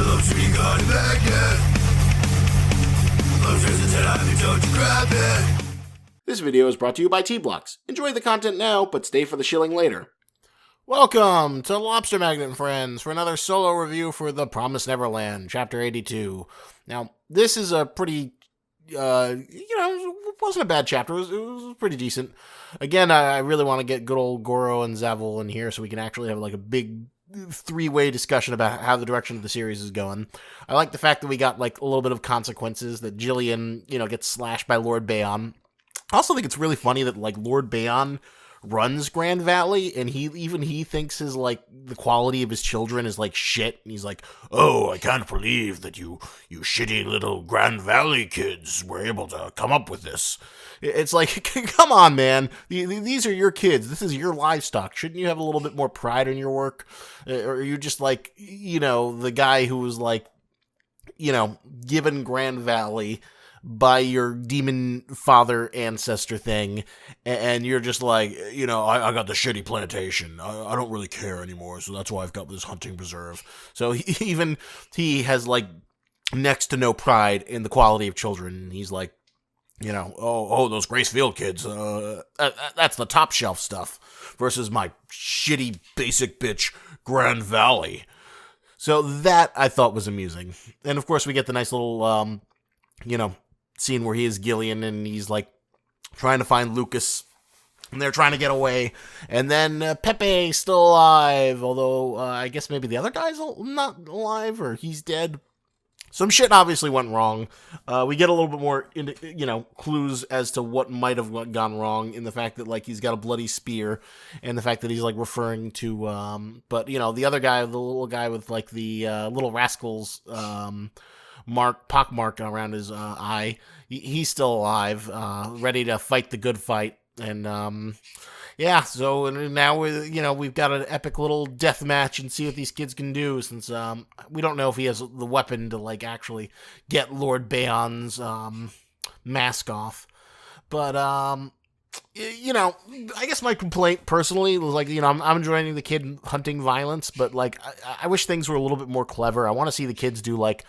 Lobster, you got it back yet? Lobster's a 10, I think don't you grab it? This video is brought to you by T-Blocks. Enjoy the content now, but stay for the shilling later. Welcome to Lobster Magnet and Friends for another solo review for The Promised Neverland, Chapter 82. Now, this is a pretty, it wasn't a bad chapter. It was pretty decent. Again, I really want to get good old Goro and Zavel in here so we can actually have like a big three-way discussion about how the direction of the series is going. I like the fact that we got like a little bit of consequences, that Jillian, gets slashed by Lord Bayon. I also think it's really funny that like Lord Bayon runs Grand Valley, and he thinks his like the quality of his children is like shit, and he's like, oh, I can't believe that you shitty little Grand Valley kids were able to come up with this. It's like, come on, man, these are your kids, this is your livestock, shouldn't you have a little bit more pride in your work? Or are you just like, the guy who was like, given Grand Valley by your demon father ancestor thing, and you're just like, I got the shitty plantation. I don't really care anymore, so that's why I've got this hunting preserve. So he has like next to no pride in the quality of children. He's like, those Gracefield kids, that's the top shelf stuff versus my shitty basic bitch Grand Valley. So that I thought was amusing. And of course we get the nice little, scene where he is Gillian and he's like trying to find Lucas and they're trying to get away, and then Pepe's still alive, although I guess maybe the other guy's not alive or he's dead. Some shit obviously went wrong. We get a little bit more clues as to what might have gone wrong in the fact that like he's got a bloody spear, and the fact that he's like referring to but the other guy, the little guy with like the little rascals pockmark around his eye, he's still alive, ready to fight the good fight. And so now we've got an epic little death match and see what these kids can do, since we don't know if he has the weapon to like actually get Lord Bayon's mask off. But I guess my complaint personally was like, I'm enjoying the kid hunting violence, but like I wish things were a little bit more clever. I want to see the kids do like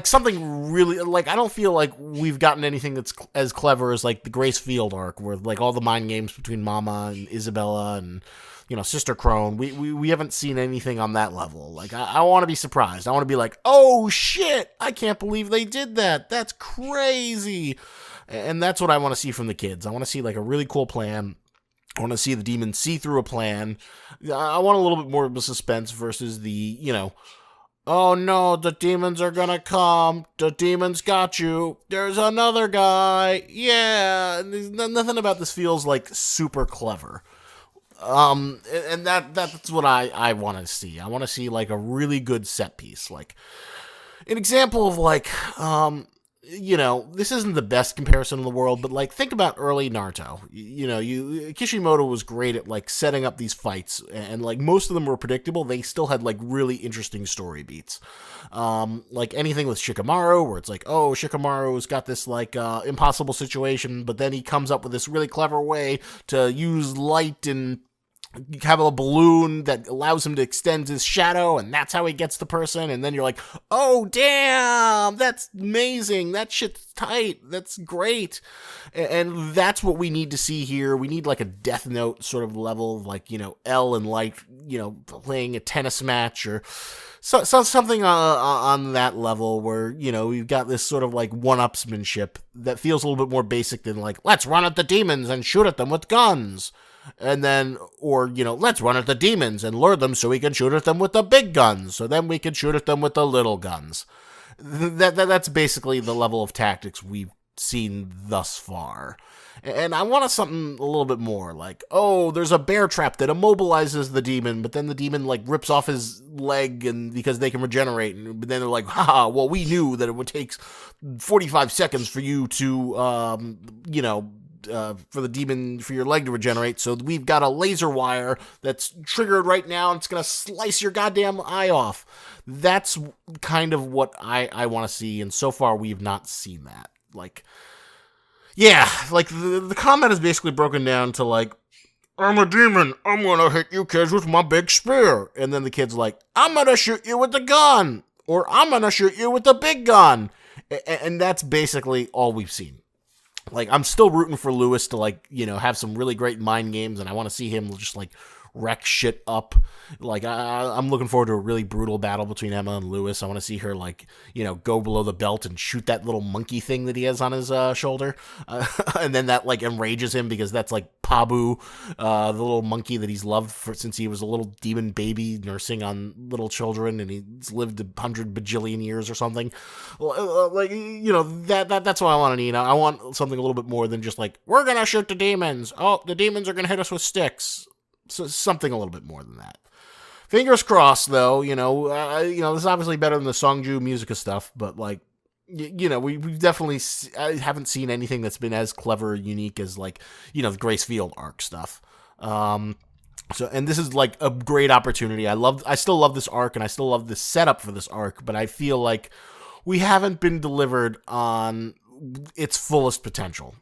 something really, like, I don't feel like we've gotten anything that's as clever as like the Gracefield arc, where like all the mind games between Mama and Isabella and Sister Crone. We haven't seen anything on that level. Like I want to be surprised. I want to be like, oh shit, I can't believe they did that. That's crazy. And that's what I want to see from the kids. I want to see like a really cool plan. I want to see the demons see through a plan. I want a little bit more of a suspense versus the, oh no, the demons are gonna come. The demons got you. There's another guy. Yeah. Nothing about this feels like super clever. And that's what I want to see. I want to see like a really good set piece. Like an example of like, this isn't the best comparison in the world, but like think about early Naruto. Kishimoto was great at like setting up these fights, and like most of them were predictable. They still had like really interesting story beats. Like anything with Shikamaru, where it's like, oh, Shikamaru's got this like impossible situation, but then he comes up with this really clever way to use light and have a balloon that allows him to extend his shadow, and that's how he gets the person. And then you're like, oh damn, that's amazing, that shit's tight, that's great. And that's what we need to see here. We need like a Death Note sort of level of like, L and Light, playing a tennis match, or something on that level where, we've got this sort of like one-upsmanship that feels a little bit more basic than like, let's run at the demons and shoot at them with guns. And then, or, let's run at the demons and lure them so we can shoot at them with the big guns, so then we can shoot at them with the little guns. That's basically the level of tactics we've seen thus far. And I want something a little bit more, like, oh, there's a bear trap that immobilizes the demon, but then the demon, like, rips off his leg and because they can regenerate, but then they're like, haha, well, we knew that it would take 45 seconds for you to, for the demon, for your leg to regenerate, so we've got a laser wire that's triggered right now, and it's gonna slice your goddamn eye off. That's kind of what I want to see, and so far we've not seen that. Like, yeah, like the combat is basically broken down to like, I'm a demon. I'm gonna hit you kids with my big spear. And then the kid's like, I'm gonna shoot you with the gun. Or I'm gonna shoot you with the big gun. And that's basically all we've seen. Like, I'm still rooting for Lewis to, like, you know, have some really great mind games, and I want to see him just, like, wreck shit up. Like, I'm looking forward to a really brutal battle between Emma and Lewis. I want to see her, like, you know, go below the belt and shoot that little monkey thing that he has on his shoulder. And then that, like, enrages him because that's, like, Pabu, the little monkey that he's loved since he was a little demon baby nursing on little children, and he's lived 100 bajillion years or something. Like, you know, that's what I want to need. I want something a little bit more than just, like, we're going to shoot the demons. Oh, the demons are going to hit us with sticks. So something a little bit more than that. Fingers crossed, though. You know, this is obviously better than the Songju Musica stuff, but like, you know, we've definitely I haven't seen anything that's been as clever or unique as, like, you know, the Grace Field arc stuff. So, and this is like a great opportunity. I still love this arc, and I still love the setup for this arc, but I feel like we haven't been delivered on its fullest potential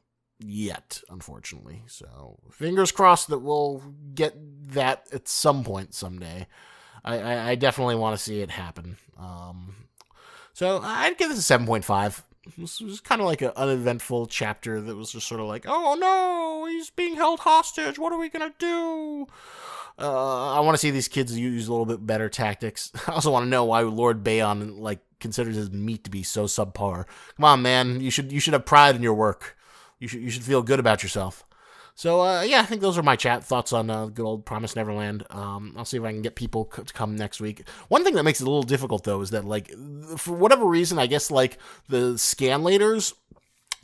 yet, unfortunately. So fingers crossed that we'll get that at some point someday. I definitely want to see it happen. So I'd give this a 7.5. This was kind of like an uneventful chapter that was just sort of like, oh no, he's being held hostage. What are we going to do? I want to see these kids use a little bit better tactics. I also want to know why Lord Bayon, like, considers his meat to be so subpar. Come on, man. You should have pride in your work. You should feel good about yourself. So, yeah, I think those are my chat thoughts on good old Promised Neverland. I'll see if I can get people to come next week. One thing that makes it a little difficult, though, is that, like, for whatever reason, I guess, like, the scanlators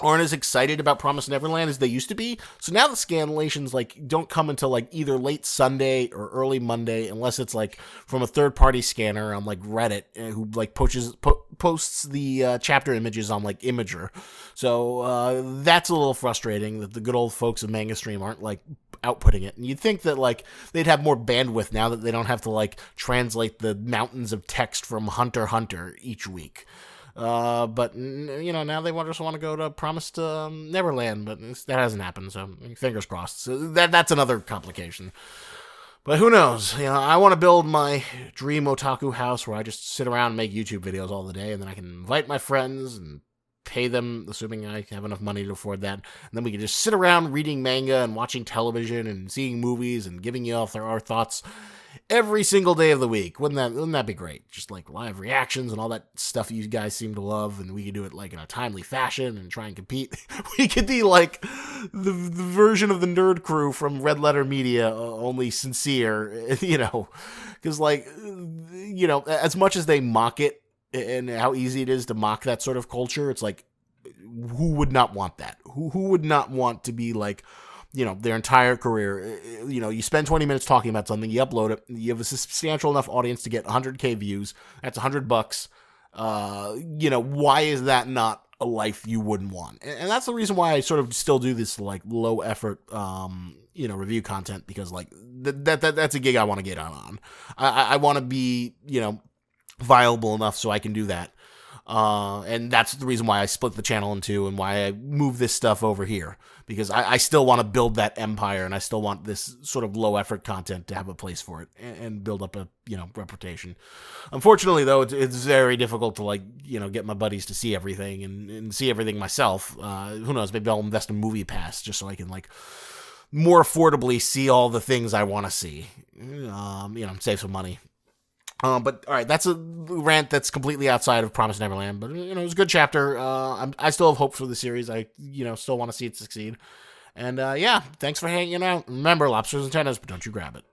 aren't as excited about Promised Neverland as they used to be. So now the scanlations, like, don't come until, like, either late Sunday or early Monday, unless it's, like, from a third-party scanner on, like, Reddit, who, like, posts the chapter images on, like, Imager. So that's a little frustrating that the good old folks of Manga Stream aren't, like, outputting it. And you'd think that, like, they'd have more bandwidth now that they don't have to, like, translate the mountains of text from Hunter x Hunter each week. But, you know, now they just want to go to Promised Neverland, but that hasn't happened, so fingers crossed. So that's another complication. But who knows? You know, I want to build my dream otaku house where I just sit around and make YouTube videos all the day, and then I can invite my friends and pay them, assuming I have enough money to afford that, and then we can just sit around reading manga and watching television and seeing movies and giving you all our thoughts every single day of the week. Wouldn't that be great? Just like live reactions and all that stuff you guys seem to love, and we could do it like in a timely fashion and try and compete. We could be like the version of the Nerd Crew from Red Letter Media, only sincere, you know, because, like, you know, as much as they mock it and how easy it is to mock that sort of culture, it's like, who would not want that? Who would not want to be like, you know, their entire career, you know, you spend 20 minutes talking about something, you upload it, you have a substantial enough audience to get 100K views, that's $100. You know, why is that not a life you wouldn't want? And that's the reason why I sort of still do this, like, low effort, you know, review content, because, like, that's a gig I want to get on. I want to be, you know, viable enough so I can do that. And that's the reason why I split the channel in two and why I move this stuff over here, because I still want to build that empire, and I still want this sort of low effort content to have a place for it and build up a, you know, reputation. Unfortunately, though, it's very difficult to, like, you know, get my buddies to see everything and see everything myself. Who knows? Maybe I'll invest in Movie Pass just so I can, like, more affordably see all the things I want to see. You know, save some money. But all right, that's a rant that's completely outside of Promised Neverland. But, you know, it was a good chapter. I still have hope for the series. I, you know, still want to see it succeed. And yeah, thanks for hanging out. Remember, lobsters and tennis, but don't you grab it.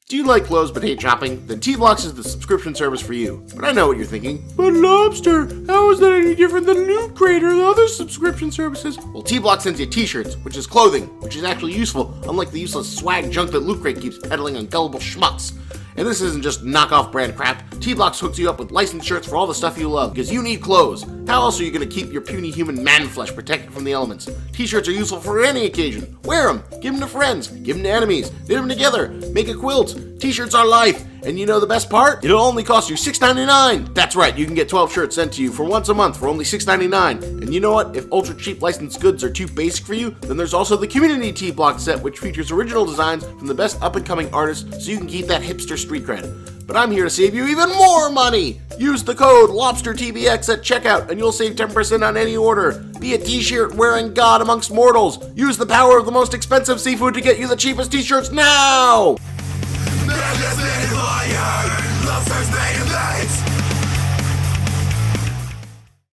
Do you like clothes but hate shopping? Then T-Blocks is the subscription service for you. But I know what you're thinking. But Lobster, how is that any different than Loot Crate or the other subscription services? Well, T-Blocks sends you t-shirts, which is clothing, which is actually useful, unlike the useless swag junk that Loot Crate keeps peddling on gullible schmucks. And this isn't just knockoff brand crap. T-Blocks hooks you up with licensed shirts for all the stuff you love, because you need clothes. How else are you going to keep your puny human man flesh protected from the elements? T-shirts are useful for any occasion. Wear them, give them to friends, give them to enemies, knit them together, make a quilt. T-shirts are life, And you know the best part? It'll only cost you $6.99. That's right, you can get 12 shirts sent to you for once a month for only $6.99. And you know what? If ultra cheap licensed goods are too basic for you, then there's also the Community Tee Block set, which features original designs from the best up-and-coming artists so you can keep that hipster street cred. But I'm here to save you even more money! Use the code LOBSTERTBX at checkout and you'll save 10% on any order. Be a t-shirt wearing god amongst mortals. Use the power of the most expensive seafood to get you the cheapest t-shirts now!